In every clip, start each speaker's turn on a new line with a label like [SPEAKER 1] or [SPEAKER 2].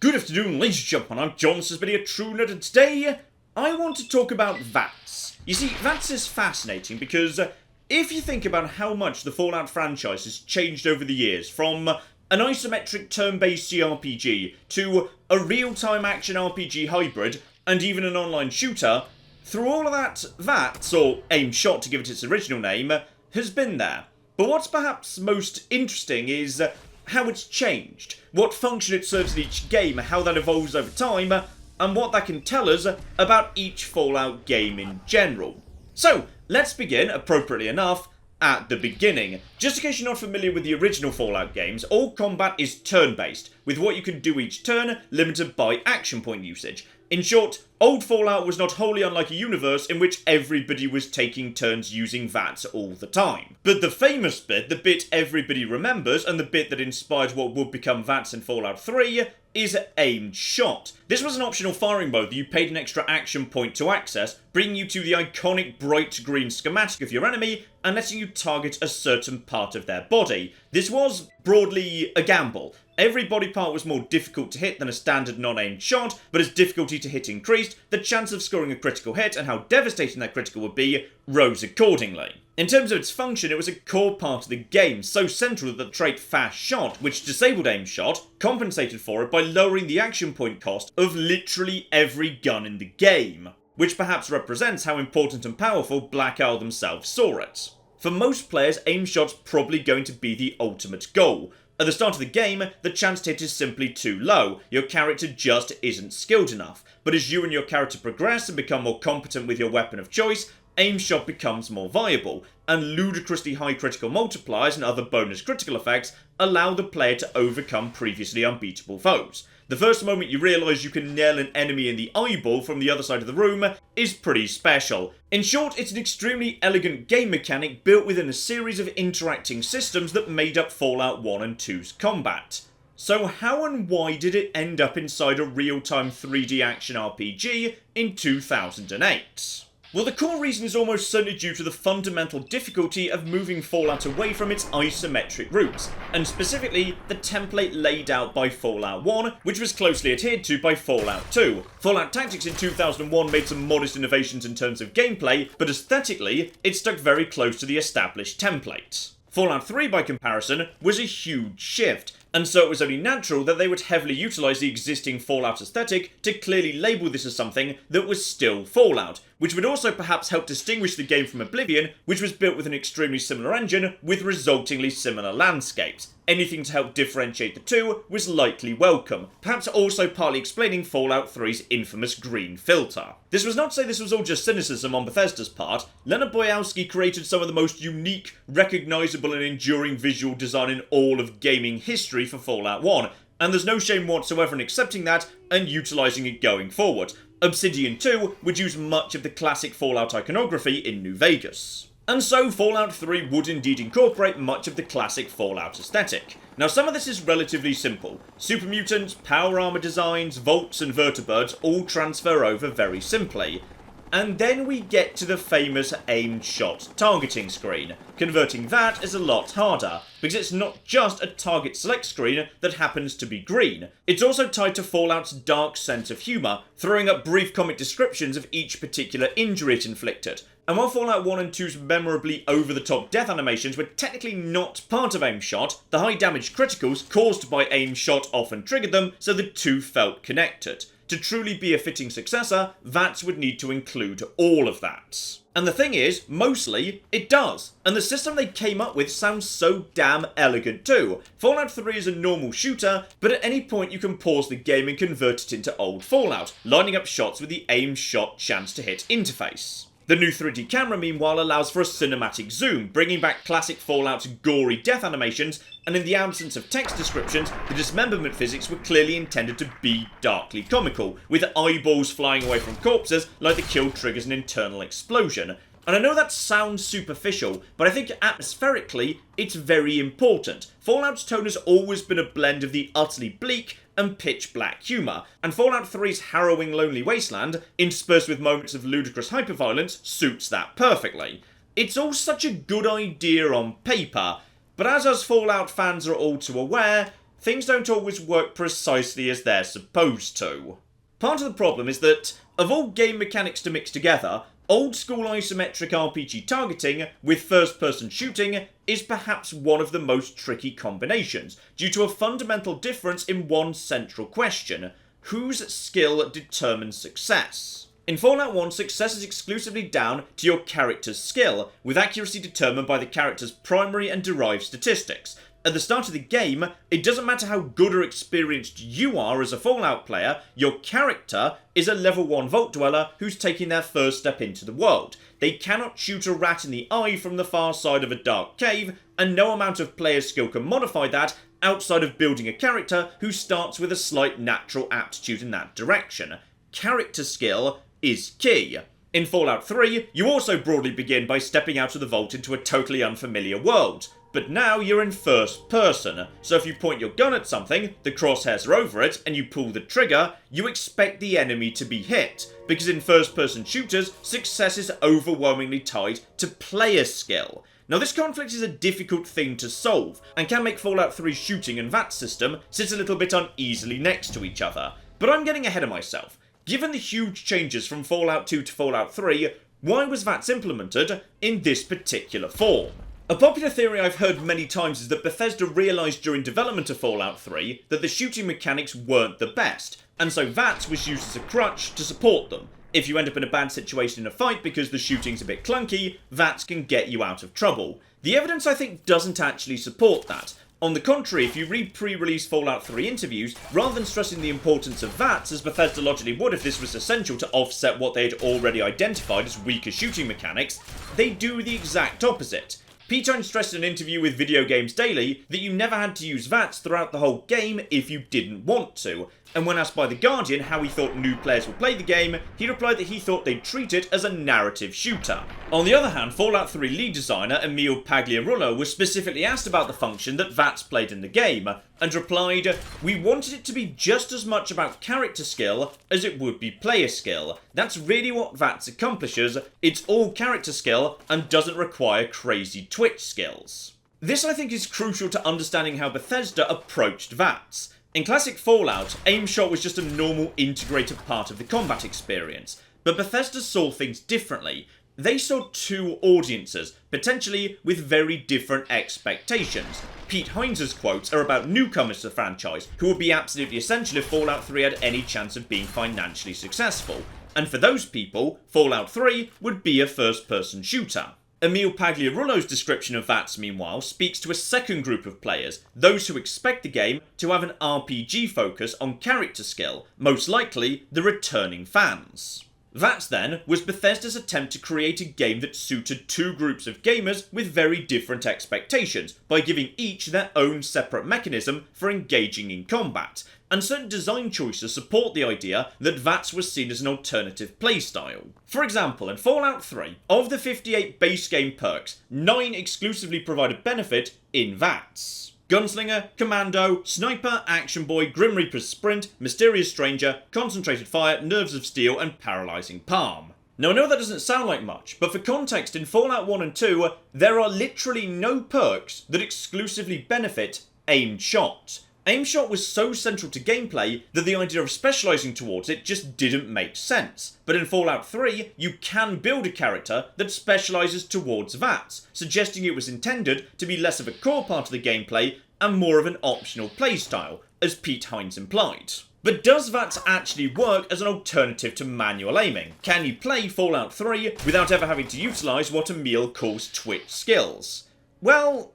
[SPEAKER 1] Good afternoon, ladies and gentlemen, I'm John, this has been a true nerd, and today I want to talk about V.A.T.S. You see, V.A.T.S is fascinating because if you think about how much the Fallout franchise has changed over the years, from an isometric turn-based CRPG to a real-time action RPG hybrid, and even an online shooter, through all of that, V.A.T.S, or Aim Shot to give it its original name, has been there. But what's perhaps most interesting is how it's changed, what function it serves in each game, how that evolves over time, and what that can tell us about each Fallout game in general. So, let's begin, appropriately enough, at the beginning. Just in case you're not familiar with the original Fallout games, all combat is turn-based, with what you can do each turn limited by action point usage. In short, old Fallout was not wholly unlike a universe in which everybody was taking turns using V.A.T.S all the time. But the famous bit, the bit everybody remembers, and the bit that inspired what would become V.A.T.S in Fallout 3, is Aimed Shot. This was an optional firing mode that you paid an extra action point to access, bringing you to the iconic bright green schematic of your enemy, and letting you target a certain part of their body. This was, broadly, a gamble. Every body part was more difficult to hit than a standard non-aimed shot, but as difficulty to hit increased, the chance of scoring a critical hit and how devastating that critical would be rose accordingly. In terms of its function, it was a core part of the game, so central that the trait Fast Shot, which disabled Aim Shot, compensated for it by lowering the action point cost of literally every gun in the game, which perhaps represents how important and powerful Black Isle themselves saw it. For most players, Aim Shot's probably going to be the ultimate goal. At the start of the game, the chance to hit is simply too low, your character just isn't skilled enough, but as you and your character progress and become more competent with your weapon of choice, Aim Shot becomes more viable, and ludicrously high critical multipliers and other bonus critical effects allow the player to overcome previously unbeatable foes. The first moment you realise you can nail an enemy in the eyeball from the other side of the room is pretty special. In short, it's an extremely elegant game mechanic built within a series of interacting systems that made up Fallout 1 and 2's combat. So how and why did it end up inside a real-time 3D action RPG in 2008? Well, the core reason is almost certainly due to the fundamental difficulty of moving Fallout away from its isometric roots, and specifically the template laid out by Fallout 1, which was closely adhered to by Fallout 2. Fallout Tactics in 2001 made some modest innovations in terms of gameplay, but aesthetically, it stuck very close to the established template. Fallout 3, by comparison, was a huge shift, and so it was only natural that they would heavily utilise the existing Fallout aesthetic to clearly label this as something that was still Fallout, which would also perhaps help distinguish the game from Oblivion, which was built with an extremely similar engine with resultingly similar landscapes. Anything to help differentiate the two was likely welcome, perhaps also partly explaining Fallout 3's infamous green filter. This was not to say this was all just cynicism on Bethesda's part. Leonard Boyowski created some of the most unique, recognisable and enduring visual design in all of gaming history for Fallout 1, and there's no shame whatsoever in accepting that and utilising it going forward. Obsidian 2 would use much of the classic Fallout iconography in New Vegas. And so Fallout 3 would indeed incorporate much of the classic Fallout aesthetic. Now some of this is relatively simple. Super mutants, power armor designs, vaults and vertibirds all transfer over very simply. And then we get to the famous aimed shot targeting screen. Converting that is a lot harder, because it's not just a target select screen that happens to be green. It's also tied to Fallout's dark sense of humour, throwing up brief comic descriptions of each particular injury it inflicted. And while Fallout 1 and 2's memorably over-the-top death animations were technically not part of Aim Shot, the high damage criticals caused by Aim Shot often triggered them, so the two felt connected. To truly be a fitting successor, V.A.T.S would need to include all of that. And the thing is, mostly, it does. And the system they came up with sounds so damn elegant too. Fallout 3 is a normal shooter, but at any point you can pause the game and convert it into old Fallout, lining up shots with the aim shot chance to hit interface. The new 3D camera, meanwhile, allows for a cinematic zoom, bringing back classic Fallout's gory death animations, and in the absence of text descriptions, the dismemberment physics were clearly intended to be darkly comical, with eyeballs flying away from corpses like the kill triggers an internal explosion. And I know that sounds superficial, but I think atmospherically, it's very important. Fallout's tone has always been a blend of the utterly bleak and pitch black humour, and Fallout 3's harrowing lonely wasteland, interspersed with moments of ludicrous hyperviolence, suits that perfectly. It's all such a good idea on paper, but as us Fallout fans are all too aware, things don't always work precisely as they're supposed to. Part of the problem is that, of all game mechanics to mix together, old school isometric RPG targeting with first-person shooting is perhaps one of the most tricky combinations, due to a fundamental difference in one central question: whose skill determines success? In Fallout 1, success is exclusively down to your character's skill, with accuracy determined by the character's primary and derived statistics. At the start of the game, it doesn't matter how good or experienced you are as a Fallout player, your character is a level 1 Vault Dweller who's taking their first step into the world. They cannot shoot a rat in the eye from the far side of a dark cave, and no amount of player skill can modify that outside of building a character who starts with a slight natural aptitude in that direction. Character skill is key. In Fallout 3, you also broadly begin by stepping out of the vault into a totally unfamiliar world. But now you're in first person, so if you point your gun at something, the crosshairs are over it, and you pull the trigger, you expect the enemy to be hit, because in first person shooters, success is overwhelmingly tied to player skill. Now this conflict is a difficult thing to solve, and can make Fallout 3's shooting and V.A.T.S system sit a little bit uneasily next to each other. But I'm getting ahead of myself. Given the huge changes from Fallout 2 to Fallout 3, why was V.A.T.S implemented in this particular form? A popular theory I've heard many times is that Bethesda realised during development of Fallout 3 that the shooting mechanics weren't the best, and so V.A.T.S was used as a crutch to support them. If you end up in a bad situation in a fight because the shooting's a bit clunky, V.A.T.S can get you out of trouble. The evidence, I think, doesn't actually support that. On the contrary, if you read pre-release Fallout 3 interviews, rather than stressing the importance of V.A.T.S, as Bethesda logically would if this was essential to offset what they had already identified as weaker shooting mechanics, they do the exact opposite. Pete Hines stressed in an interview with Video Games Daily that you never had to use V.A.T.S throughout the whole game if you didn't want to, and when asked by The Guardian how he thought new players would play the game, he replied that he thought they'd treat it as a narrative shooter. On the other hand, Fallout 3 lead designer Emil Pagliarulo was specifically asked about the function that V.A.T.S played in the game, and replied, "We wanted it to be just as much about character skill as it would be player skill. That's really what V.A.T.S accomplishes. It's all character skill and doesn't require crazy twitch skills." This, I think, is crucial to understanding how Bethesda approached V.A.T.S. In classic Fallout, aim shot was just a normal integrated part of the combat experience, but Bethesda saw things differently. They saw two audiences, potentially with very different expectations. Pete Hines' quotes are about newcomers to the franchise, who would be absolutely essential if Fallout 3 had any chance of being financially successful. And for those people, Fallout 3 would be a first-person shooter. Emil Pagliarulo's description of V.A.T.S, meanwhile, speaks to a second group of players, those who expect the game to have an RPG focus on character skill, most likely the returning fans. V.A.T.S, then, was Bethesda's attempt to create a game that suited two groups of gamers with very different expectations, by giving each their own separate mechanism for engaging in combat, and certain design choices support the idea that V.A.T.S was seen as an alternative playstyle. For example, in Fallout 3, of the 58 base game perks, 9 exclusively provided benefit in V.A.T.S. Gunslinger, Commando, Sniper, Action Boy, Grim Reaper's Sprint, Mysterious Stranger, Concentrated Fire, Nerves of Steel, and Paralysing Palm. Now I know that doesn't sound like much, but for context, in Fallout 1 and 2, there are literally no perks that exclusively benefit aimed shot. Aim shot was so central to gameplay that the idea of specialising towards it just didn't make sense. But in Fallout 3, you can build a character that specialises towards V.A.T.S, suggesting it was intended to be less of a core part of the gameplay and more of an optional playstyle, as Pete Hines implied. But does V.A.T.S actually work as an alternative to manual aiming? Can you play Fallout 3 without ever having to utilise what Emil calls twitch skills? Well,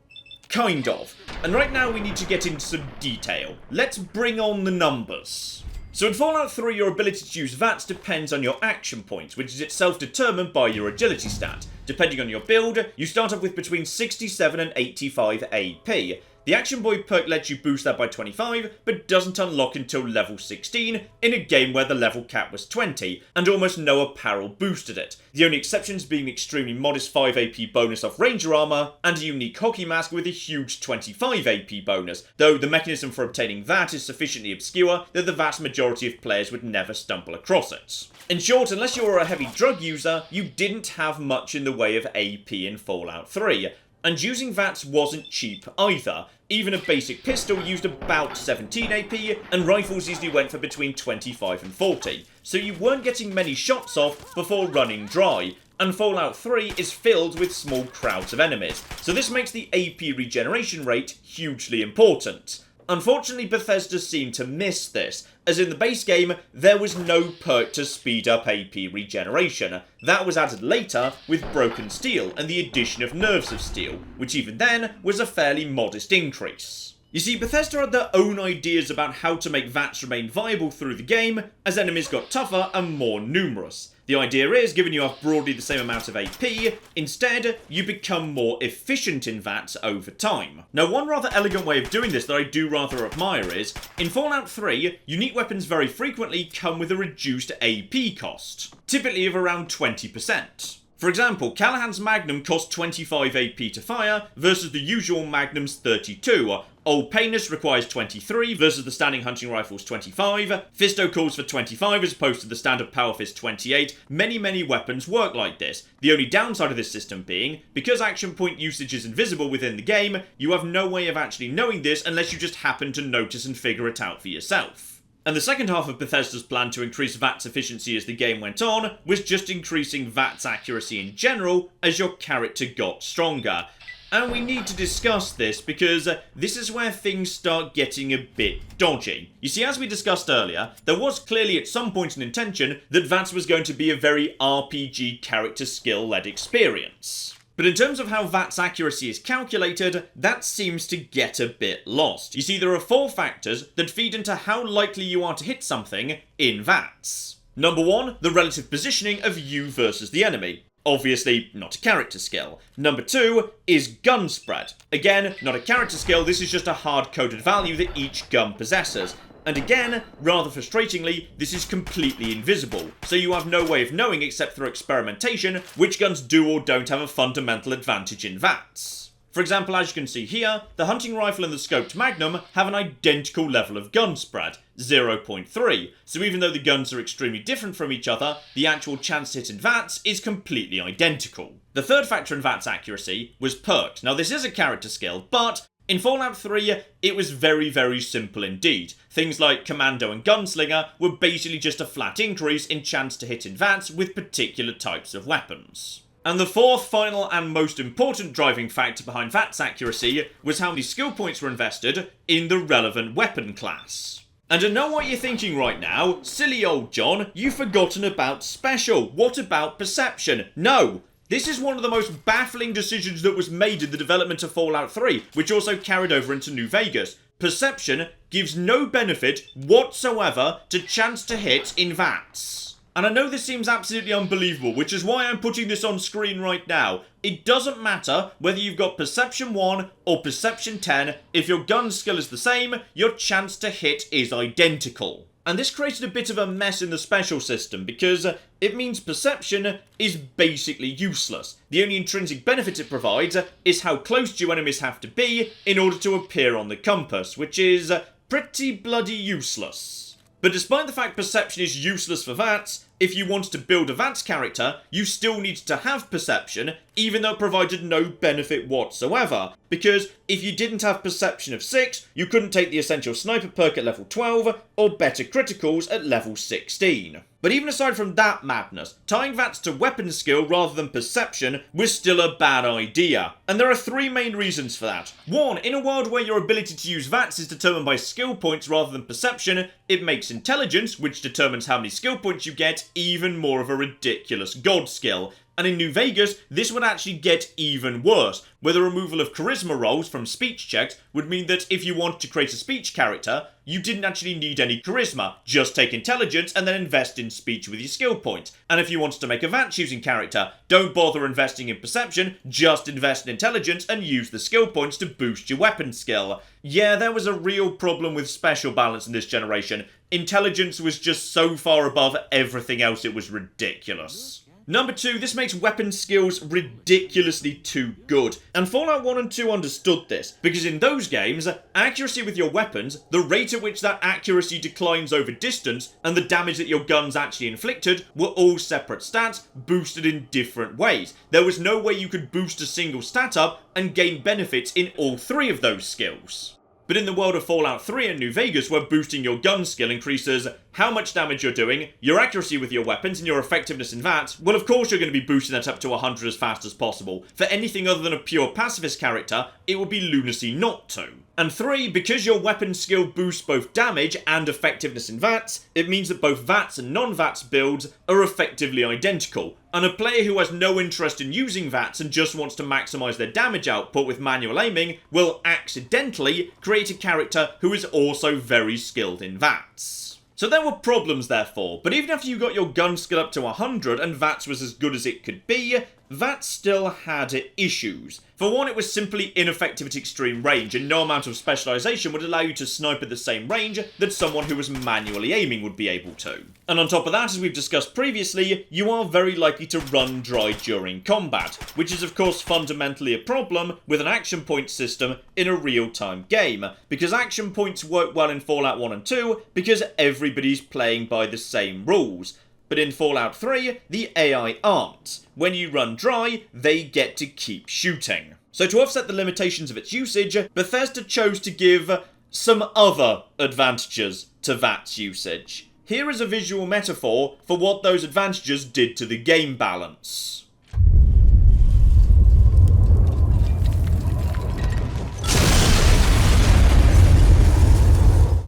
[SPEAKER 1] kind of. And right now we need to get into some detail. Let's bring on the numbers. So in Fallout 3, your ability to use V.A.T.S depends on your action points, which is itself determined by your agility stat. Depending on your build, you start off with between 67 and 85 AP. The Action Boy perk lets you boost that by 25, but doesn't unlock until level 16, in a game where the level cap was 20, and almost no apparel boosted it. The only exceptions being the extremely modest 5 AP bonus off Ranger armor, and a unique hockey mask with a huge 25 AP bonus, though the mechanism for obtaining that is sufficiently obscure that the vast majority of players would never stumble across it. In short, unless you were a heavy drug user, you didn't have much in the way of AP in Fallout 3, And using VATS wasn't cheap either. Even a basic pistol used about 17 AP, and rifles usually went for between 25 and 40, so you weren't getting many shots off before running dry. And Fallout 3 is filled with small crowds of enemies, so this makes the AP regeneration rate hugely important. Unfortunately, Bethesda seemed to miss this, as in the base game, there was no perk to speed up AP regeneration. That was added later with Broken Steel and the addition of Nerves of Steel, which even then was a fairly modest increase. You see, Bethesda had their own ideas about how to make VATS remain viable through the game, as enemies got tougher and more numerous. The idea is, given you have broadly the same amount of AP, instead, you become more efficient in VATS over time. Now, one rather elegant way of doing this that I do rather admire is, in Fallout 3, unique weapons very frequently come with a reduced AP cost, typically of around 20%. For example, Callahan's Magnum costs 25 AP to fire versus the usual Magnum's 32. Old Painus requires 23 versus the standing hunting rifle's 25. Fisto calls for 25 as opposed to the standard Power Fist 28. Many weapons work like this. The only downside of this system being, because action point usage is invisible within the game, you have no way of actually knowing this unless you just happen to notice and figure it out for yourself. And the second half of Bethesda's plan to increase VATS efficiency as the game went on was just increasing VATS accuracy in general as your character got stronger. And we need to discuss this because this is where things start getting a bit dodgy. You see, as we discussed earlier, there was clearly at some point an intention that VATS was going to be a very RPG character skill-led experience. But in terms of how VATS accuracy is calculated, that seems to get a bit lost. You see, there are 4 factors that feed into how likely you are to hit something in VATS. Number 1, the relative positioning of you versus the enemy. Obviously, not a character skill. Number 2 is gun spread. Again, not a character skill, this is just a hard-coded value that each gun possesses. And again, rather frustratingly, this is completely invisible, so you have no way of knowing except through experimentation which guns do or don't have a fundamental advantage in VATS. For example, as you can see here, the hunting rifle and the scoped Magnum have an identical level of gun spread, 0.3, so even though the guns are extremely different from each other, the actual chance to hit in VATS is completely identical. The third factor in VATS accuracy was perks. Now this is a character skill, but in Fallout 3, it was very simple indeed. Things like Commando and Gunslinger were basically just a flat increase in chance to hit in VATS with particular types of weapons. And the fourth, final, and most important driving factor behind VATS accuracy was how many skill points were invested in the relevant weapon class. And I know what you're thinking right now, silly old John, you've forgotten about Special. What about Perception? No! This is one of the most baffling decisions that was made in the development of Fallout 3, which also carried over into New Vegas. Perception gives no benefit whatsoever to chance to hit in VATS. And I know this seems absolutely unbelievable, which is why I'm putting this on screen right now. It doesn't matter whether you've got Perception 1 or Perception 10, if your gun skill is the same, your chance to hit is identical. And this created a bit of a mess in the special system, because it means Perception is basically useless. The only intrinsic benefit it provides is how close to you enemies have to be in order to appear on the compass, which is pretty bloody useless. But despite the fact Perception is useless for VATS, if you wanted to build a VATS character, you still needed to have Perception, even though it provided no benefit whatsoever. Because if you didn't have Perception of 6, you couldn't take the Essential Sniper perk at level 12, or better criticals at level 16. But even aside from that madness, tying VATS to weapon skill rather than Perception was still a bad idea. And there are 3 main reasons for that. 1, in a world where your ability to use VATS is determined by skill points rather than Perception, it makes Intelligence, which determines how many skill points you get, even more of a ridiculous god skill. And in New Vegas, this would actually get even worse, where the removal of charisma rolls from speech checks would mean that if you wanted to create a speech character, you didn't actually need any charisma, just take intelligence and then invest in speech with your skill point. And if you wanted to make a VATS using character, don't bother investing in perception, just invest in intelligence and use the skill points to boost your weapon skill. Yeah, there was a real problem with special balance in this generation. Intelligence was just so far above everything else, it was ridiculous. Number 2, this makes weapon skills ridiculously too good. And Fallout 1 and 2 understood this, because in those games, accuracy with your weapons, the rate at which that accuracy declines over distance, and the damage that your guns actually inflicted were all separate stats, boosted in different ways. There was no way you could boost a single stat up and gain benefits in all 3 of those skills. But in the world of Fallout 3 and New Vegas, where boosting your gun skill increases how much damage you're doing, your accuracy with your weapons, and your effectiveness in that, well, of course you're going to be boosting that up to 100 as fast as possible. For anything other than a pure pacifist character, it would be lunacy not to. And 3, because your weapon skill boosts both damage and effectiveness in VATS, it means that both VATS and non-VATS builds are effectively identical. And a player who has no interest in using VATS and just wants to maximise their damage output with manual aiming will accidentally create a character who is also very skilled in VATS. So there were problems therefore, but even after you got your gun skill up to 100 and VATS was as good as it could be, VATS still had issues. For one, it was simply ineffective at extreme range, and no amount of specialisation would allow you to snipe at the same range that someone who was manually aiming would be able to. And on top of that, as we've discussed previously, you are very likely to run dry during combat, which is of course fundamentally a problem with an action point system in a real-time game, because action points work well in Fallout 1 and 2 because everybody's playing by the same rules. But in Fallout 3, the AI aren't. When you run dry, they get to keep shooting. So to offset the limitations of its usage, Bethesda chose to give some other advantages to VATS usage. Here is a visual metaphor for what those advantages did to the game balance.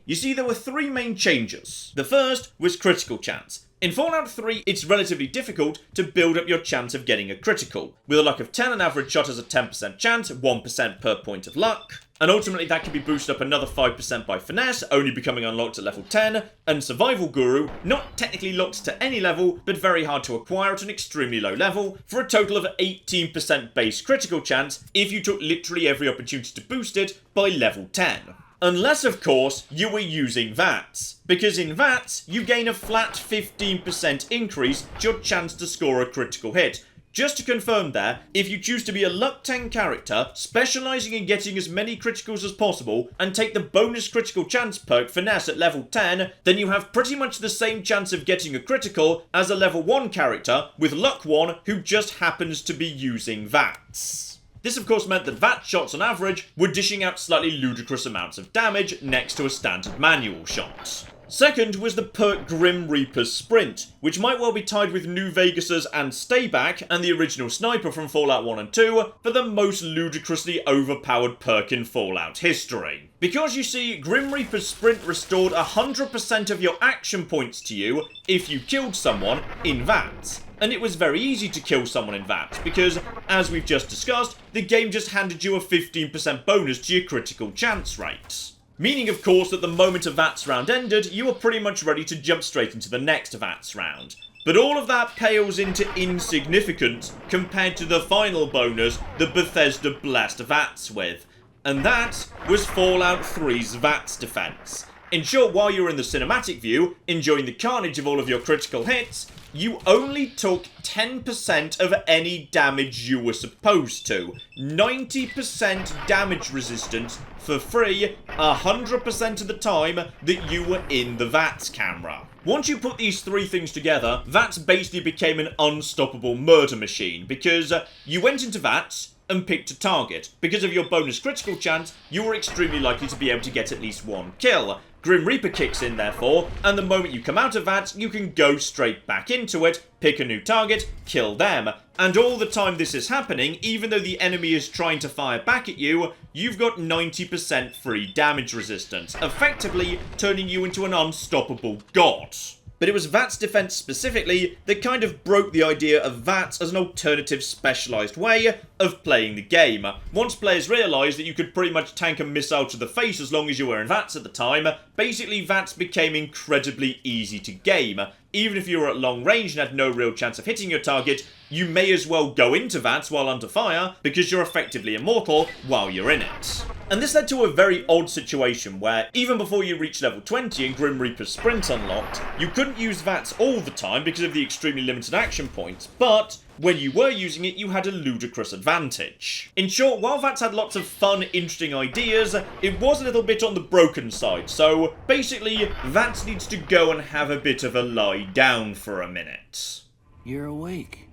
[SPEAKER 1] You see, there were 3 main changes. The first was critical chance. In Fallout 3, it's relatively difficult to build up your chance of getting a critical. With a luck of 10, an average shot has a 10% chance, 1% per point of luck. And ultimately that can be boosted up another 5% by finesse, only becoming unlocked at level 10. And Survival Guru, not technically locked to any level, but very hard to acquire at an extremely low level, for a total of 18% base critical chance if you took literally every opportunity to boost it by level 10. Unless, of course, you were using VATS. Because in VATS, you gain a flat 15% increase to your chance to score a critical hit. Just to confirm there, if you choose to be a luck 10 character, specialising in getting as many criticals as possible, and take the bonus critical chance perk Finesse at level 10, then you have pretty much the same chance of getting a critical as a level 1 character with luck 1 who just happens to be using VATS. This of course meant that VATS shots on average were dishing out slightly ludicrous amounts of damage next to a standard manual shot. Second was the perk Grim Reaper's Sprint, which might well be tied with New Vegas's and Stayback and the original Sniper from Fallout 1 and 2 for the most ludicrously overpowered perk in Fallout history. Because you see, Grim Reaper's Sprint restored 100% of your action points to you if you killed someone in VATS. And it was very easy to kill someone in VATS, because, as we've just discussed, the game just handed you a 15% bonus to your critical chance rate. Meaning, of course, that the moment a VATS round ended, you were pretty much ready to jump straight into the next VATS round. But all of that pales into insignificance compared to the final bonus that Bethesda blessed VATS with. And that was Fallout 3's VATS defense. In short, while you were in the cinematic view, enjoying the carnage of all of your critical hits, you only took 10% of any damage you were supposed to. 90% damage resistance for free 100% of the time that you were in the VATS camera. Once you put these 3 things together, VATS basically became an unstoppable murder machine, because you went into VATS and picked a target. Because of your bonus critical chance, you were extremely likely to be able to get at least 1 kill. Grim Reaper kicks in, therefore, and the moment you come out of that, you can go straight back into it, pick a new target, kill them. And all the time this is happening, even though the enemy is trying to fire back at you, you've got 90% free damage resistance, effectively turning you into an unstoppable god. But it was VATS defense specifically that kind of broke the idea of VATS as an alternative specialised way of playing the game. Once players realised that you could pretty much tank a missile to the face as long as you were in VATS at the time, basically VATS became incredibly easy to game. Even if you were at long range and had no real chance of hitting your target, you may as well go into VATS while under fire because you're effectively immortal while you're in it. And this led to a very odd situation where, even before you reached level 20 and Grim Reaper's Sprint unlocked, you couldn't use VATS all the time because of the extremely limited action points, but when you were using it, you had a ludicrous advantage. In short, while VATS had lots of fun, interesting ideas, it was a little bit on the broken side, so basically, VATS needs to go and have a bit of a lie down for a minute.
[SPEAKER 2] You're awake.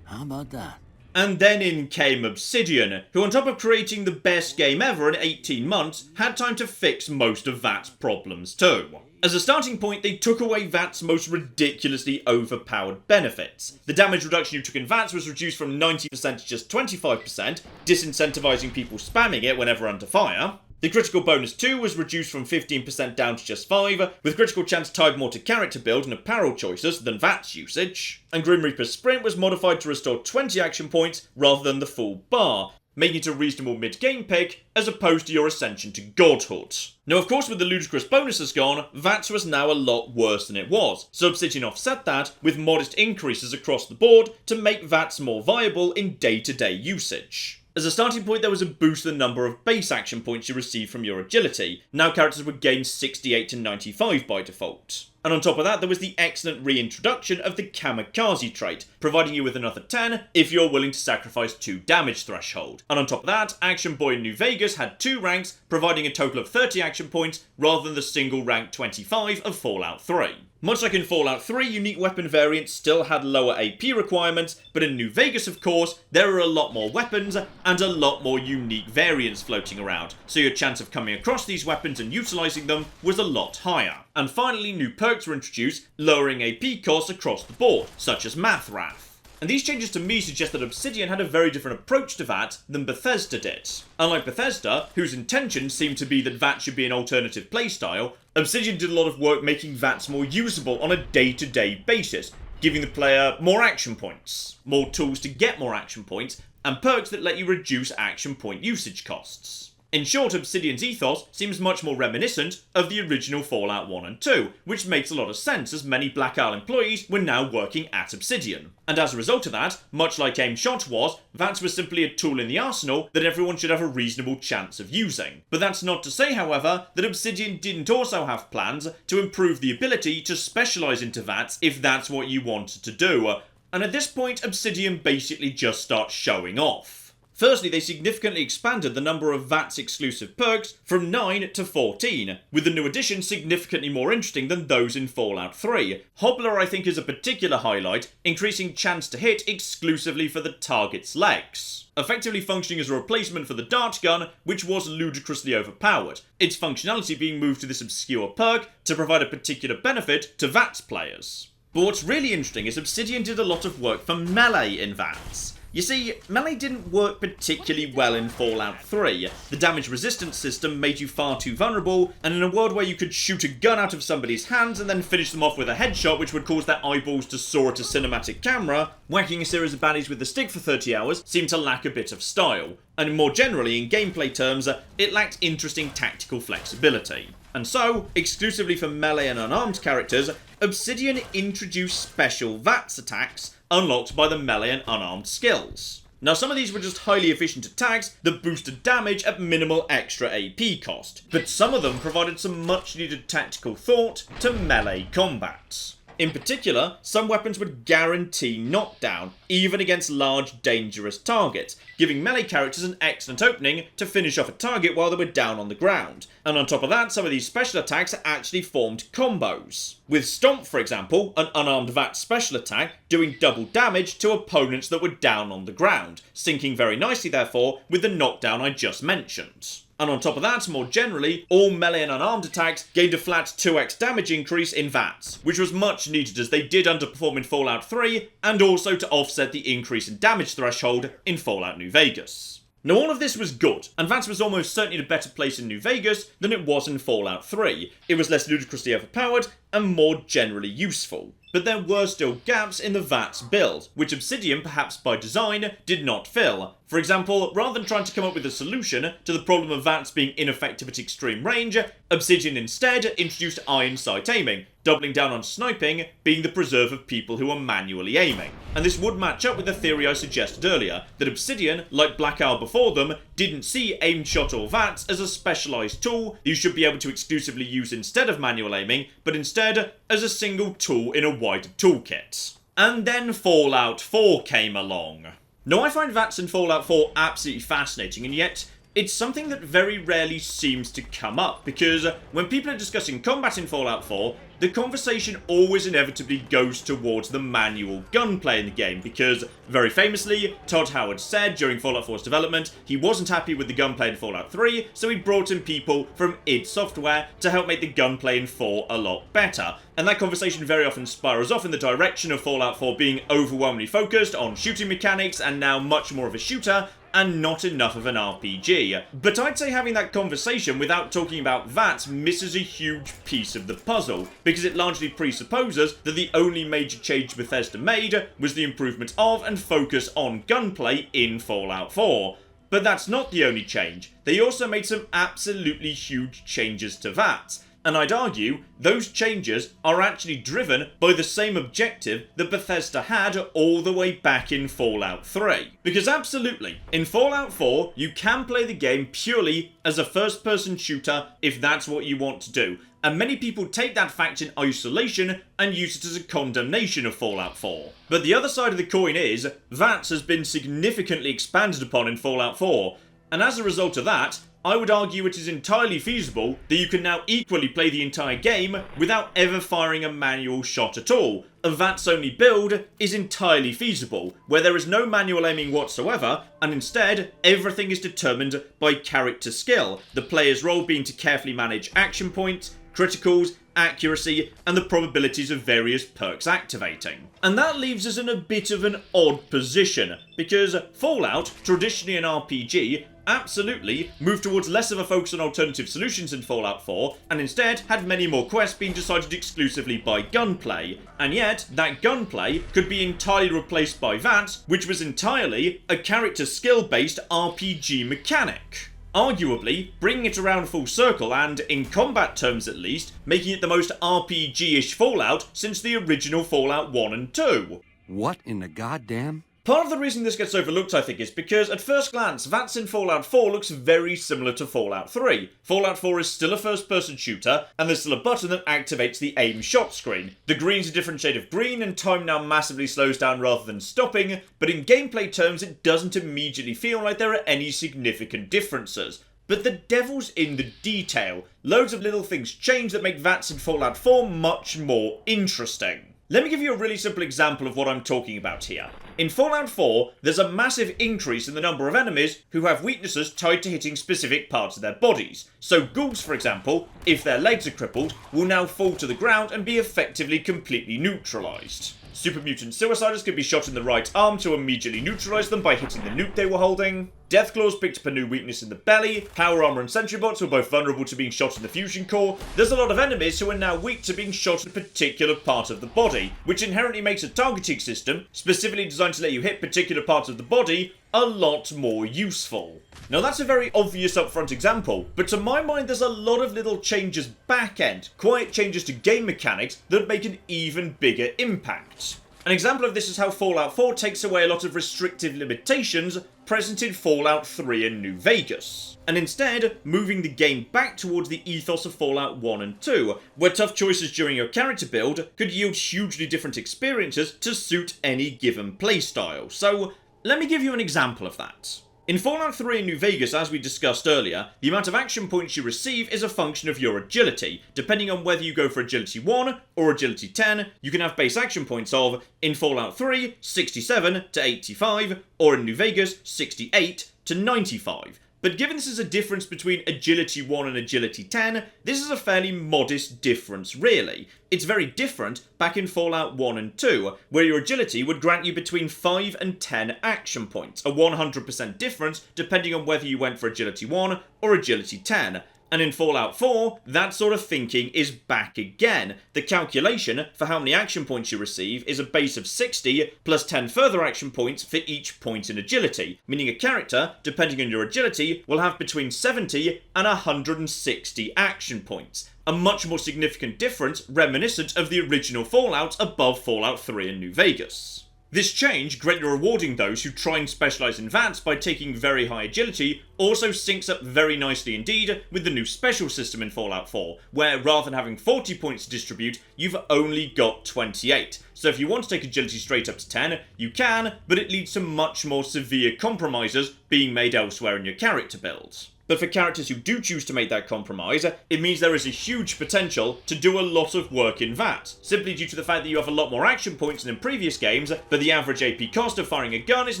[SPEAKER 2] How about that?
[SPEAKER 1] And then in came Obsidian, who on top of creating the best game ever in 18 months, had time to fix most of VATS problems too. As a starting point, they took away VATS' most ridiculously overpowered benefits. The damage reduction you took in VATS was reduced from 90% to just 25%, disincentivizing people spamming it whenever under fire. The critical bonus too was reduced from 15% down to just 5%, with critical chance tied more to character build and apparel choices than VATS usage. And Grim Reaper's Sprint was modified to restore 20 action points rather than the full bar, making it a reasonable mid-game pick as opposed to your ascension to godhood. Now of course with the ludicrous bonuses gone, VATS was now a lot worse than it was, so Obsidian offset that with modest increases across the board to make VATS more viable in day-to-day usage. As a starting point, there was a boost in the number of base action points you received from your agility. Now characters would gain 68 to 95 by default. And on top of that, there was the excellent reintroduction of the Kamikaze trait, providing you with another 10 if you're willing to sacrifice 2 damage threshold. And on top of that, Action Boy in New Vegas had 2 ranks, providing a total of 30 action points rather than the single rank 25 of Fallout 3. Much like in Fallout 3, unique weapon variants still had lower AP requirements, but in New Vegas, of course, there are a lot more weapons and a lot more unique variants floating around, so your chance of coming across these weapons and utilising them was a lot higher. And finally, new perks were introduced, lowering AP costs across the board, such as Math Wrath. And these changes to me suggest that Obsidian had a very different approach to VATS than Bethesda did. Unlike Bethesda, whose intention seemed to be that VATS should be an alternative playstyle, Obsidian did a lot of work making VATS more usable on a day-to-day basis, giving the player more action points, more tools to get more action points, and perks that let you reduce action point usage costs. In short, Obsidian's ethos seems much more reminiscent of the original Fallout 1 and 2, which makes a lot of sense as many Black Isle employees were now working at Obsidian. And as a result of that, much like Aim Shot was, VATS was simply a tool in the arsenal that everyone should have a reasonable chance of using. But that's not to say, however, that Obsidian didn't also have plans to improve the ability to specialise into VATS if that's what you wanted to do. And at this point, Obsidian basically just starts showing off. Firstly, they significantly expanded the number of VATS exclusive perks from 9 to 14, with the new addition significantly more interesting than those in Fallout 3. Hobbler I think is a particular highlight, increasing chance to hit exclusively for the target's legs, effectively functioning as a replacement for the dart gun, which was ludicrously overpowered, its functionality being moved to this obscure perk to provide a particular benefit to VATS players. But what's really interesting is Obsidian did a lot of work for melee in VATS. You see, melee didn't work particularly well in Fallout 3. The damage resistance system made you far too vulnerable, and in a world where you could shoot a gun out of somebody's hands and then finish them off with a headshot which would cause their eyeballs to soar at a cinematic camera, whacking a series of baddies with the stick for 30 hours seemed to lack a bit of style. And more generally, in gameplay terms, it lacked interesting tactical flexibility. And so, exclusively for melee and unarmed characters, Obsidian introduced special VATS attacks unlocked by the melee and unarmed skills. Now some of these were just highly efficient attacks that boosted damage at minimal extra AP cost, but some of them provided some much needed tactical thought to melee combat. In particular, some weapons would guarantee knockdown, even against large, dangerous targets, giving melee characters an excellent opening to finish off a target while they were down on the ground. And on top of that, some of these special attacks actually formed combos. With Stomp, for example, an unarmed VATS special attack doing double damage to opponents that were down on the ground, syncing very nicely therefore with the knockdown I just mentioned. And on top of that, more generally, all melee and unarmed attacks gained a flat 2x damage increase in VATS, which was much needed as they did underperform in Fallout 3, and also to offset the increase in damage threshold in Fallout New Vegas. Now all of this was good, and VATS was almost certainly in a better place in New Vegas than it was in Fallout 3. It was less ludicrously overpowered, and more generally useful. But there were still gaps in the VATS build, which Obsidian, perhaps by design, did not fill. For example, rather than trying to come up with a solution to the problem of VATS being ineffective at extreme range, Obsidian instead introduced iron sight aiming, doubling down on sniping being the preserve of people who are manually aiming. And this would match up with the theory I suggested earlier, that Obsidian, like Black Isle before them, didn't see aimed shot or V.A.T.S as a specialised tool you should be able to exclusively use instead of manual aiming, but instead as a single tool in a wider toolkit. And then Fallout 4 came along. Now I find V.A.T.S in Fallout 4 absolutely fascinating, and yet it's something that very rarely seems to come up, because when people are discussing combat in Fallout 4, the conversation always inevitably goes towards the manual gunplay in the game, because, very famously, Todd Howard said during Fallout 4's development he wasn't happy with the gunplay in Fallout 3, so he brought in people from id Software to help make the gunplay in 4 a lot better. And that conversation very often spirals off in the direction of Fallout 4 being overwhelmingly focused on shooting mechanics and now much more of a shooter, and not enough of an RPG. But I'd say having that conversation without talking about V.A.T.S misses a huge piece of the puzzle, because it largely presupposes that the only major change Bethesda made was the improvement of and focus on gunplay in Fallout 4. But that's not the only change. They also made some absolutely huge changes to V.A.T.S. And I'd argue those changes are actually driven by the same objective that Bethesda had all the way back in Fallout 3. Because absolutely, in Fallout 4, you can play the game purely as a first-person shooter if that's what you want to do. And many people take that fact in isolation and use it as a condemnation of Fallout 4. But the other side of the coin is, V.A.T.S has been significantly expanded upon in Fallout 4. And as a result of that, I would argue it is entirely feasible that you can now equally play the entire game without ever firing a manual shot at all. A V.A.T.S only build is entirely feasible, where there is no manual aiming whatsoever, and instead, everything is determined by character skill, the player's role being to carefully manage action points, criticals, accuracy, and the probabilities of various perks activating. And that leaves us in a bit of an odd position, because Fallout, traditionally an RPG, absolutely moved towards less of a focus on alternative solutions in Fallout 4, and instead had many more quests being decided exclusively by gunplay. And yet, that gunplay could be entirely replaced by V.A.T.S, which was entirely a character skill-based RPG mechanic. Arguably, bringing it around full circle and, in combat terms at least, making it the most RPG-ish Fallout since the original Fallout 1 and 2.
[SPEAKER 2] What in the goddamn?
[SPEAKER 1] Part of the reason this gets overlooked, I think, is because at first glance, V.A.T.S in Fallout 4 looks very similar to Fallout 3. Fallout 4 is still a first-person shooter, and there's still a button that activates the aim shot screen. The green's a different shade of green, and time now massively slows down rather than stopping, but in gameplay terms it doesn't immediately feel like there are any significant differences. But the devil's in the detail. Loads of little things change that make V.A.T.S in Fallout 4 much more interesting. Let me give you a really simple example of what I'm talking about here. In Fallout 4, there's a massive increase in the number of enemies who have weaknesses tied to hitting specific parts of their bodies. So ghouls, for example, if their legs are crippled, will now fall to the ground and be effectively completely neutralised. Super mutant suiciders could be shot in the right arm to immediately neutralise them by hitting the nuke they were holding. Deathclaws picked up a new weakness in the belly. Power armor and sentry bots were both vulnerable to being shot in the fusion core. There's a lot of enemies who are now weak to being shot in a particular part of the body, which inherently makes a targeting system, specifically designed to let you hit particular parts of the body, a lot more useful. Now that's a very obvious upfront example, but to my mind there's a lot of little changes back end, quiet changes to game mechanics that make an even bigger impact. An example of this is how Fallout 4 takes away a lot of restrictive limitations present in Fallout 3 and New Vegas, and instead moving the game back towards the ethos of Fallout 1 and 2, where tough choices during your character build could yield hugely different experiences to suit any given playstyle. So let me give you an example of that. In Fallout 3 and New Vegas, as we discussed earlier, the amount of action points you receive is a function of your agility. Depending on whether you go for agility 1 or agility 10, you can have base action points of, in Fallout 3, 67 to 85, or in New Vegas, 68 to 95. But given this is a difference between agility 1 and agility 10, this is a fairly modest difference, really. It's very different back in Fallout 1 and 2, where your agility would grant you between 5 and 10 action points, a 100% difference depending on whether you went for agility 1 or agility 10. And in Fallout 4, that sort of thinking is back again. The calculation for how many action points you receive is a base of 60 plus 10 further action points for each point in agility, meaning a character, depending on your agility, will have between 70 and 160 action points. a much more significant difference reminiscent of the original Fallout above Fallout 3 and New Vegas. This change, greatly rewarding those who try and specialise in VATS by taking very high agility, also syncs up very nicely indeed with the new special system in Fallout 4, where rather than having 40 points to distribute, you've only got 28. So if you want to take agility straight up to 10, you can, but it leads to much more severe compromises being made elsewhere in your character build. But for characters who do choose to make that compromise, it means there is a huge potential to do a lot of work in VAT, simply due to the fact that you have a lot more action points than in previous games, but the average AP cost of firing a gun is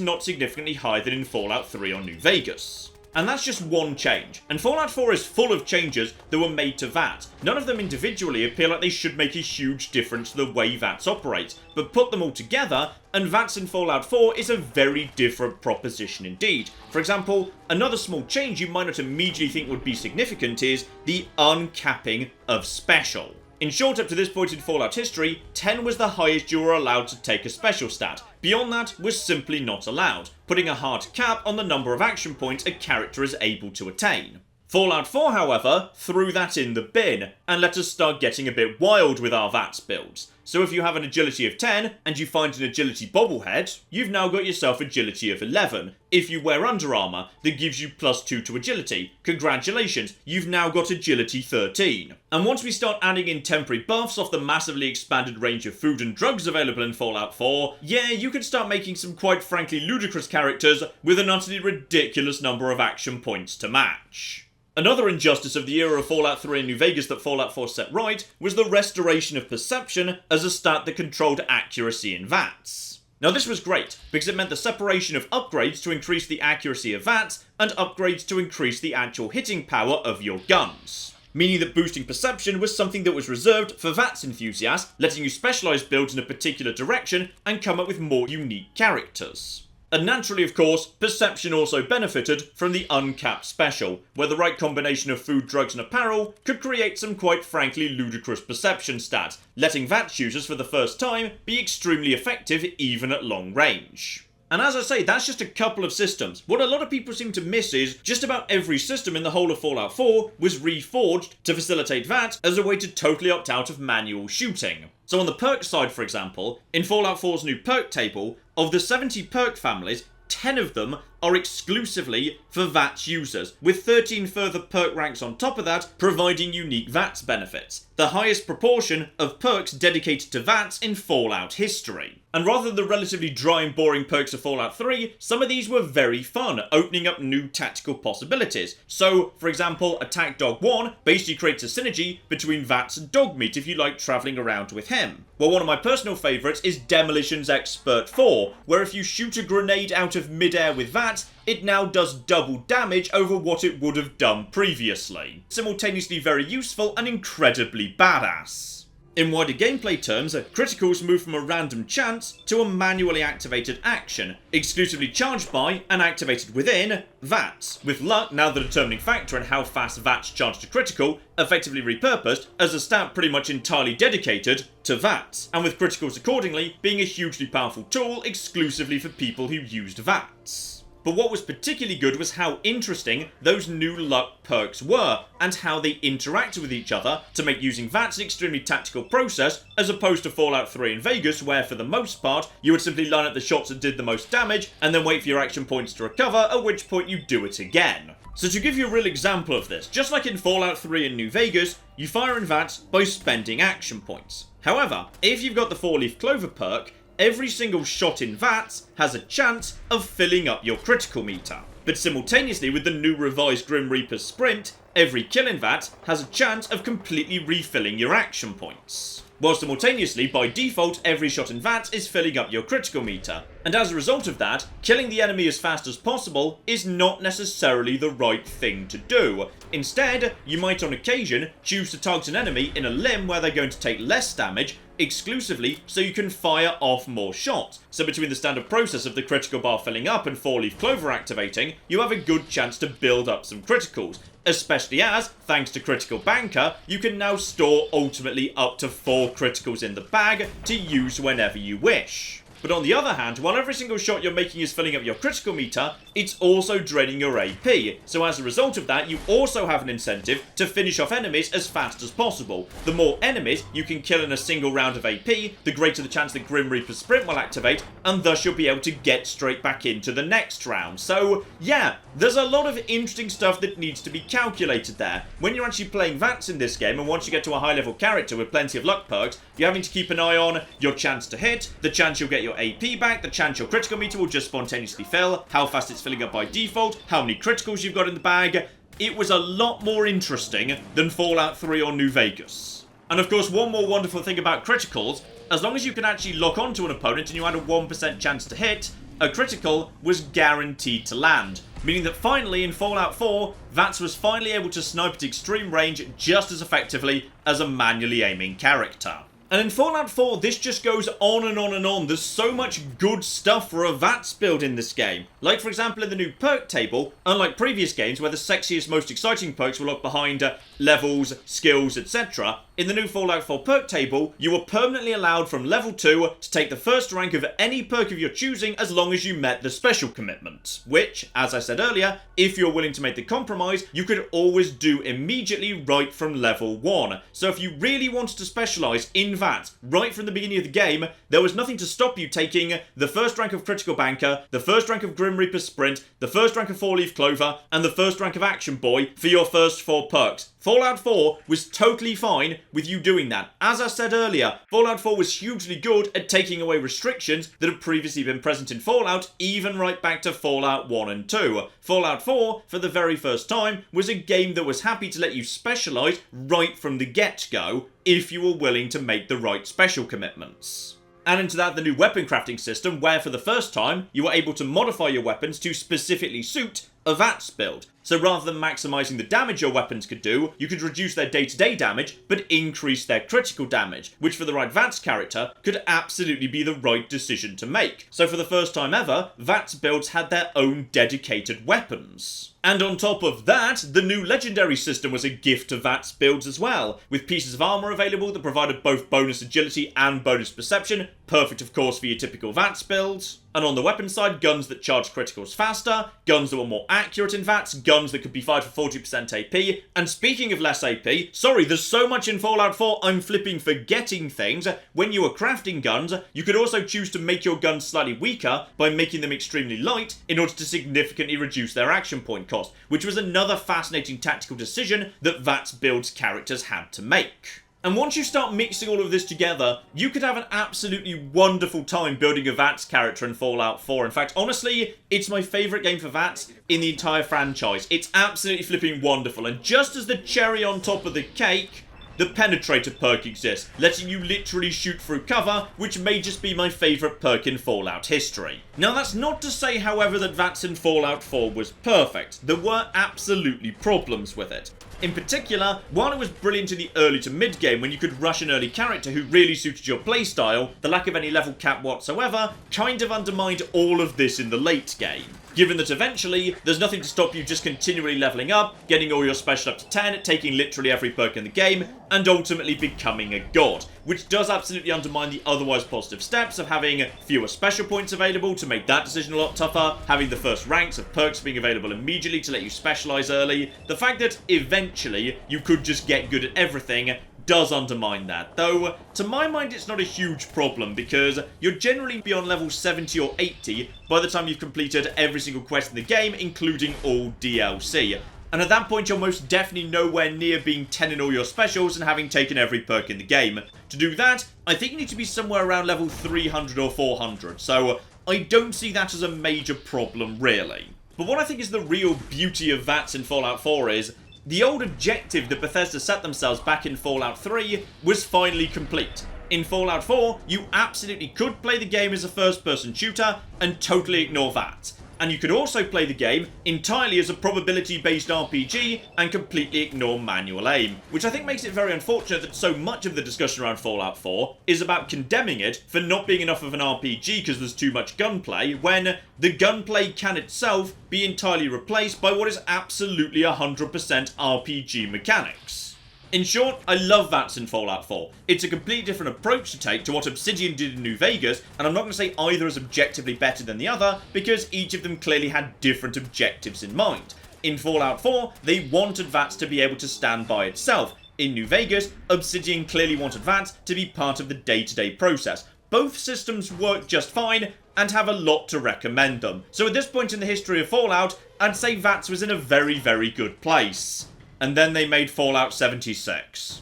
[SPEAKER 1] not significantly higher than in Fallout 3 or New Vegas. And that's just one change, and Fallout 4 is full of changes that were made to VAT. None of them individually appear like they should make a huge difference to the way VATs operate, but put them all together, and VATs in Fallout 4 is a very different proposition indeed. For example, another small change you might not immediately think would be significant is the uncapping of special. In short, up to this point in Fallout history, 10 was the highest you were allowed to take a special stat. Beyond that was simply not allowed, putting a hard cap on the number of action points a character is able to attain. Fallout 4, however, threw that in the bin, and let us start getting a bit wild with our VATS builds. So if you have an agility of 10, and you find an agility bobblehead, you've now got yourself agility of 11. If you wear under armour, that gives you +2 to agility. Congratulations, you've now got agility 13. And once we start adding in temporary buffs off the massively expanded range of food and drugs available in Fallout 4, yeah, you can start making some quite frankly ludicrous characters with an utterly ridiculous number of action points to match. Another injustice of the era of Fallout 3 and New Vegas that Fallout 4 set right was the restoration of perception as a stat that controlled accuracy in VATS. Now this was great, because it meant the separation of upgrades to increase the accuracy of VATS and upgrades to increase the actual hitting power of your guns. Meaning that boosting perception was something that was reserved for VATS enthusiasts, letting you specialise builds in a particular direction and come up with more unique characters. And naturally, of course, perception also benefited from the uncapped special, where the right combination of food, drugs and apparel could create some quite frankly ludicrous perception stats, letting VATS users for the first time be extremely effective even at long range. And as I say, that's just a couple of systems. What a lot of people seem to miss is just about every system in the whole of Fallout 4 was reforged to facilitate VATS as a way to totally opt out of manual shooting. So on the perk side, for example, in Fallout 4's new perk table, of the 70 perk families, 10 of them are exclusively for VATS users, with 13 further perk ranks on top of that providing unique VATS benefits, the highest proportion of perks dedicated to VATS in Fallout history. And rather than the relatively dry and boring perks of Fallout 3, some of these were very fun, opening up new tactical possibilities. So, for example, Attack Dog 1 basically creates a synergy between VATS and Dogmeat if you like travelling around with him. Well, one of my personal favourites is Demolition's Expert 4, where if you shoot a grenade out of midair with VATS, it now does double damage over what it would have done previously. Simultaneously very useful and incredibly badass. In wider gameplay terms, criticals move from a random chance to a manually activated action, exclusively charged by and activated within VATS, with luck, now the determining factor in how fast VATS charge to critical, effectively repurposed as a stat pretty much entirely dedicated to VATS, and with criticals accordingly being a hugely powerful tool exclusively for people who used VATS. But what was particularly good was how interesting those new luck perks were, and how they interacted with each other to make using VATS an extremely tactical process, as opposed to Fallout 3 and Vegas, where for the most part, you would simply line up the shots that did the most damage, and then wait for your action points to recover, at which point you do it again. So to give you a real example of this, just like in Fallout 3 and New Vegas, you fire in VATS by spending action points. However, if you've got the 4-leaf clover perk, every single shot in VATS has a chance of filling up your critical meter. But simultaneously with the new revised Grim Reaper's Sprint, every kill in VATS has a chance of completely refilling your action points. While simultaneously, by default, every shot in VATS is filling up your critical meter. And as a result of that, killing the enemy as fast as possible is not necessarily the right thing to do. Instead, you might on occasion choose to target an enemy in a limb where they're going to take less damage, exclusively so you can fire off more shots. So between the standard process of the critical bar filling up and 4-leaf clover activating, you have a good chance to build up some criticals. Especially as, thanks to Critical Banker, you can now store ultimately up to 4 criticals in the bag to use whenever you wish. But on the other hand, while every single shot you're making is filling up your critical meter, it's also draining your AP. So as a result of that, you also have an incentive to finish off enemies as fast as possible. The more enemies you can kill in a single round of AP, the greater the chance that Grim Reaper's Sprint will activate, and thus you'll be able to get straight back into the next round. So yeah, there's a lot of interesting stuff that needs to be calculated there. When you're actually playing V.A.T.S in this game, and once you get to a high level character with plenty of luck perks, you're having to keep an eye on your chance to hit, the chance you'll get your AP back, the chance your critical meter will just spontaneously fill, how fast it's filling up by default, how many criticals you've got in the bag. It was a lot more interesting than Fallout 3 or New Vegas. And of course, one more wonderful thing about criticals, as long as you can actually lock onto an opponent and you had a 1% chance to hit, a critical was guaranteed to land. Meaning that finally in Fallout 4, V.A.T.S was finally able to snipe at extreme range just as effectively as a manually aiming character. And in Fallout 4, this just goes on and on and on. There's so much good stuff for a V.A.T.S build in this game. Like, for example, in the new perk table, unlike previous games where the sexiest, most exciting perks were locked behind levels, skills, etc., in the new Fallout 4 perk table, you were permanently allowed from level 2 to take the first rank of any perk of your choosing as long as you met the special commitment. Which, as I said earlier, if you're willing to make the compromise, you could always do immediately right from level 1. So if you really wanted to specialise in V.A.T.S right from the beginning of the game, there was nothing to stop you taking the first rank of Critical Banker, the first rank of Grim Reaper Sprint, the first rank of 4-Leaf Clover, and the first rank of Action Boy for your first 4 perks. Fallout 4 was totally fine with you doing that. As I said earlier, Fallout 4 was hugely good at taking away restrictions that had previously been present in Fallout, even right back to Fallout 1 and 2. Fallout 4, for the very first time, was a game that was happy to let you specialise right from the get-go, if you were willing to make the right special commitments. And into that, the new weapon crafting system, where for the first time, you were able to modify your weapons to specifically suit a V.A.T.S build. So rather than maximising the damage your weapons could do, you could reduce their day-to-day damage, but increase their critical damage, which for the right V.A.T.S character could absolutely be the right decision to make. So for the first time ever, V.A.T.S builds had their own dedicated weapons. And on top of that, the new legendary system was a gift to V.A.T.S builds as well, with pieces of armour available that provided both bonus agility and bonus perception, perfect of course for your typical V.A.T.S builds. And on the weapon side, guns that charge criticals faster, guns that were more accurate in V.A.T.S, guns that could be fired for 40% AP, and speaking of less AP, sorry, there's so much in Fallout 4 I'm flipping forgetting things. When you were crafting guns, you could also choose to make your guns slightly weaker by making them extremely light in order to significantly reduce their action point cost, which was another fascinating tactical decision that V.A.T.S builds characters had to make. And once you start mixing all of this together, you could have an absolutely wonderful time building a V.A.T.S character in Fallout 4. In fact, honestly, it's my favourite game for V.A.T.S in the entire franchise. It's absolutely flipping wonderful. And just as the cherry on top of the cake, the Penetrator perk exists, letting you literally shoot through cover, which may just be my favourite perk in Fallout history. Now that's not to say, however, that V.A.T.S in Fallout 4 was perfect. There were absolutely problems with it. In particular, while it was brilliant in the early to mid game when you could rush an early character who really suited your playstyle, the lack of any level cap whatsoever kind of undermined all of this in the late game. Given that eventually, there's nothing to stop you just continually leveling up, getting all your special up to 10, taking literally every perk in the game, and ultimately becoming a god, which does absolutely undermine the otherwise positive steps of having fewer special points available to make that decision a lot tougher, having the first ranks of perks being available immediately to let you specialise early. The fact that eventually you could just get good at everything does undermine that, though to my mind it's not a huge problem because you're generally beyond level 70 or 80 by the time you've completed every single quest in the game, including all DLC. And at that point you're most definitely nowhere near being 10 in all your specials and having taken every perk in the game. To do that, I think you need to be somewhere around level 300 or 400, so I don't see that as a major problem really. But what I think is the real beauty of V.A.T.S in Fallout 4 is the old objective that Bethesda set themselves back in Fallout 3 was finally complete. In Fallout 4, you absolutely could play the game as a first-person shooter and totally ignore that. And you could also play the game entirely as a probability-based RPG and completely ignore manual aim, which I think makes it very unfortunate that so much of the discussion around Fallout 4 is about condemning it for not being enough of an RPG because there's too much gunplay, when the gunplay can itself be entirely replaced by what is absolutely 100% RPG mechanics. In short, I love VATS in Fallout 4. It's a completely different approach to take to what Obsidian did in New Vegas, and I'm not going to say either is objectively better than the other, because each of them clearly had different objectives in mind. In Fallout 4, they wanted VATS to be able to stand by itself. In New Vegas, Obsidian clearly wanted VATS to be part of the day-to-day process. Both systems work just fine, and have a lot to recommend them. So at this point in the history of Fallout, I'd say VATS was in a very, very good place. And then they made Fallout 76.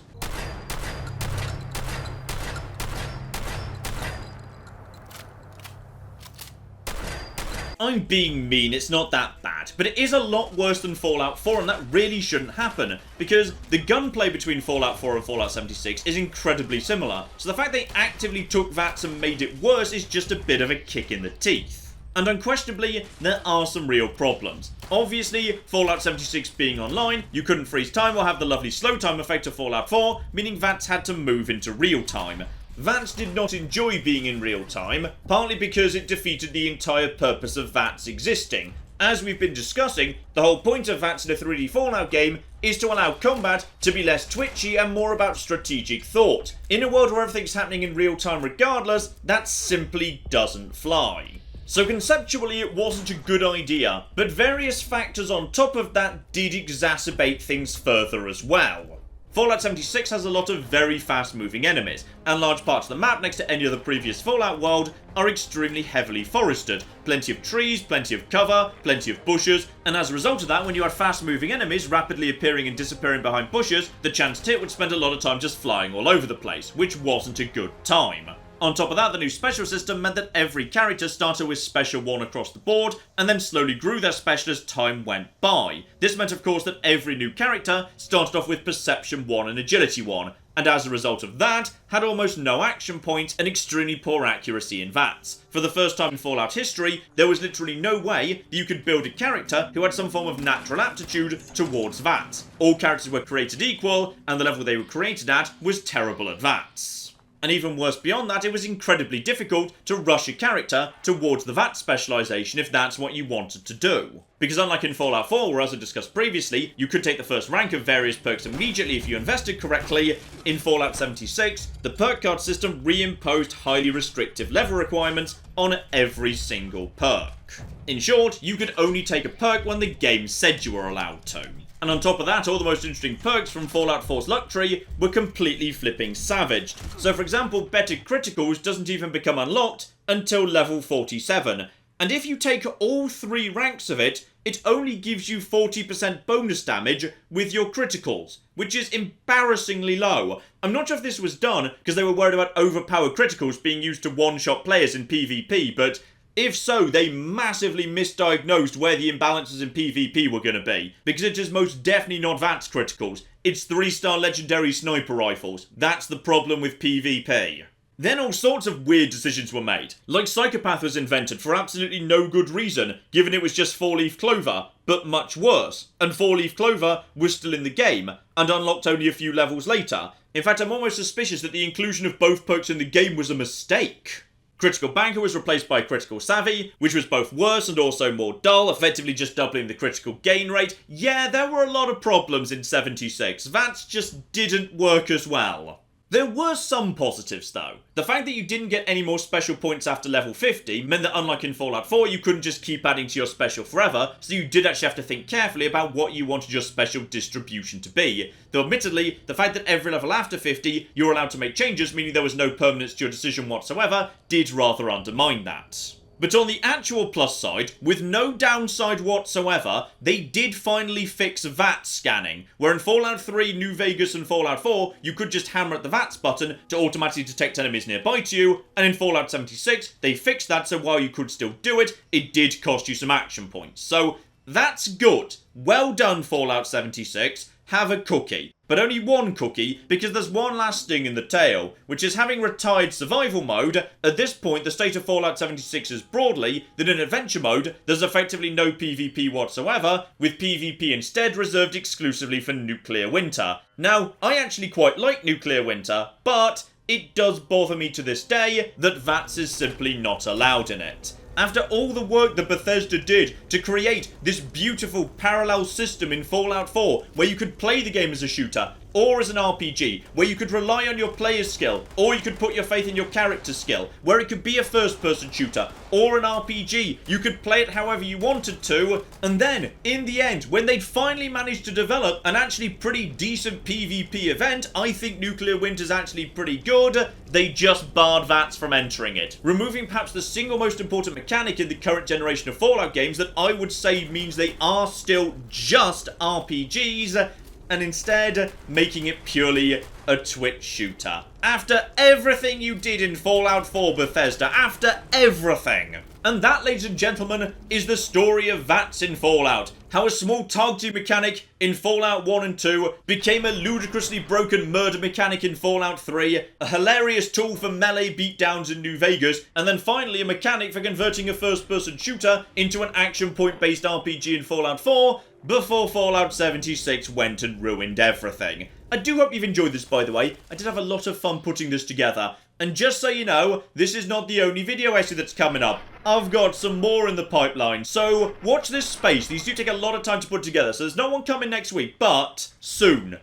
[SPEAKER 1] I'm being mean, it's not that bad, but it is a lot worse than Fallout 4, and that really shouldn't happen, because the gunplay between Fallout 4 and Fallout 76 is incredibly similar, so the fact they actively took VATS and made it worse is just a bit of a kick in the teeth. And unquestionably, there are some real problems. Obviously, Fallout 76 being online, you couldn't freeze time or have the lovely slow time effect of Fallout 4, meaning VATS had to move into real time. VATS did not enjoy being in real time, partly because it defeated the entire purpose of VATS existing. As we've been discussing, the whole point of VATS in a 3D Fallout game is to allow combat to be less twitchy and more about strategic thought. In a world where everything's happening in real time regardless, that simply doesn't fly. So conceptually it wasn't a good idea, but various factors on top of that did exacerbate things further as well. Fallout 76 has a lot of very fast moving enemies, and large parts of the map next to any other previous Fallout world are extremely heavily forested. Plenty of trees, plenty of cover, plenty of bushes, and as a result of that, when you had fast moving enemies rapidly appearing and disappearing behind bushes, the chanced hit would spend a lot of time just flying all over the place, which wasn't a good time. On top of that, the new special system meant that every character started with Special 1 across the board, and then slowly grew their special as time went by. This meant, of course, that every new character started off with Perception 1 and Agility 1, and as a result of that, had almost no action points and extremely poor accuracy in VATS. For the first time in Fallout history, there was literally no way that you could build a character who had some form of natural aptitude towards VATS. All characters were created equal, and the level they were created at was terrible at VATS. And even worse beyond that, it was incredibly difficult to rush a character towards the VAT specialisation if that's what you wanted to do. Because unlike in Fallout 4, where as I discussed previously, you could take the first rank of various perks immediately if you invested correctly, in Fallout 76, the perk card system reimposed highly restrictive level requirements on every single perk. In short, you could only take a perk when the game said you were allowed to. And on top of that, all the most interesting perks from Fallout 4's luck tree were completely flipping savaged. So for example, better criticals doesn't even become unlocked until level 47. And if you take all 3 ranks of it, it only gives you 40% bonus damage with your criticals, which is embarrassingly low. I'm not sure if this was done because they were worried about overpowered criticals being used to one-shot players in PvP, but if so, they massively misdiagnosed where the imbalances in PvP were going to be, because it is most definitely not VATS criticals, it's 3-star legendary sniper rifles. That's the problem with PvP. Then all sorts of weird decisions were made, like Psychopath was invented for absolutely no good reason, given it was just 4-leaf clover, but much worse, and 4-leaf clover was still in the game, and unlocked only a few levels later. In fact, I'm almost suspicious that the inclusion of both perks in the game was a mistake. Critical Banker was replaced by Critical Savvy, which was both worse and also more dull, effectively just doubling the critical gain rate. Yeah, there were a lot of problems in 76. VATS just didn't work as well. There were some positives though. The fact that you didn't get any more special points after level 50 meant that unlike in Fallout 4, you couldn't just keep adding to your special forever, so you did actually have to think carefully about what you wanted your special distribution to be. Though admittedly, the fact that every level after 50, you were allowed to make changes, meaning there was no permanence to your decision whatsoever, did rather undermine that. But on the actual plus side, with no downside whatsoever, they did finally fix VAT scanning, where in Fallout 3, New Vegas and Fallout 4, you could just hammer at the VATS button to automatically detect enemies nearby to you, and in Fallout 76, they fixed that so while you could still do it, it did cost you some action points. So, that's good. Well done, Fallout 76. Have a cookie. But only one cookie, because there's one last sting in the tail, which is having retired survival mode, at this point the state of Fallout 76 is broadly that in adventure mode there's effectively no PvP whatsoever, with PvP instead reserved exclusively for Nuclear Winter. Now, I actually quite like Nuclear Winter, but it does bother me to this day that VATS is simply not allowed in it. After all the work that Bethesda did to create this beautiful parallel system in Fallout 4, where you could play the game as a shooter, or as an RPG, where you could rely on your player's skill, or you could put your faith in your character's skill, where it could be a first-person shooter, or an RPG, you could play it however you wanted to, and then, in the end, when they'd finally managed to develop an actually pretty decent PvP event, I think Nuclear Winter's actually pretty good, they just barred VATS from entering it, removing perhaps the single most important mechanic in the current generation of Fallout games that I would say means they are still just RPGs, and instead making it purely a Twitch shooter. After everything you did in Fallout 4, Bethesda, after everything. And that, ladies and gentlemen, is the story of VATS in Fallout. How a small targeting mechanic in Fallout 1 and 2 became a ludicrously broken murder mechanic in Fallout 3, a hilarious tool for melee beatdowns in New Vegas, and then finally a mechanic for converting a first-person shooter into an action point-based RPG in Fallout 4, before Fallout 76 went and ruined everything. I do hope you've enjoyed this, by the way. I did have a lot of fun putting this together. And just so you know, this is not the only video essay that's coming up. I've got some more in the pipeline, so watch this space. These do take a lot of time to put together, so there's no one coming next week, but soon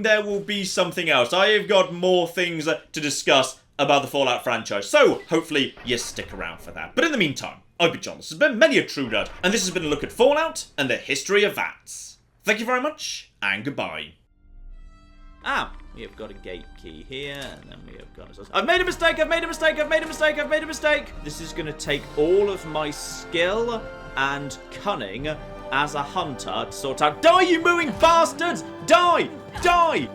[SPEAKER 1] there will be something else. I have got more things to discuss about the Fallout franchise, so hopefully you stick around for that. But in the meantime, I've been John, this has been Many a True Nerd, and this has been a look at Fallout and the history of VATS. Thank you very much, and goodbye. We have got a gate key here, and then we have got I've made a mistake, I've made a mistake, I've made a mistake, I've made a mistake! This is going to take all of my skill and cunning as a hunter to sort out— Die, you mooing bastards! Die! Die!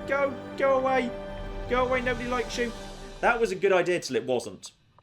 [SPEAKER 1] Go away. Go away, nobody likes you. That was a good idea till it wasn't.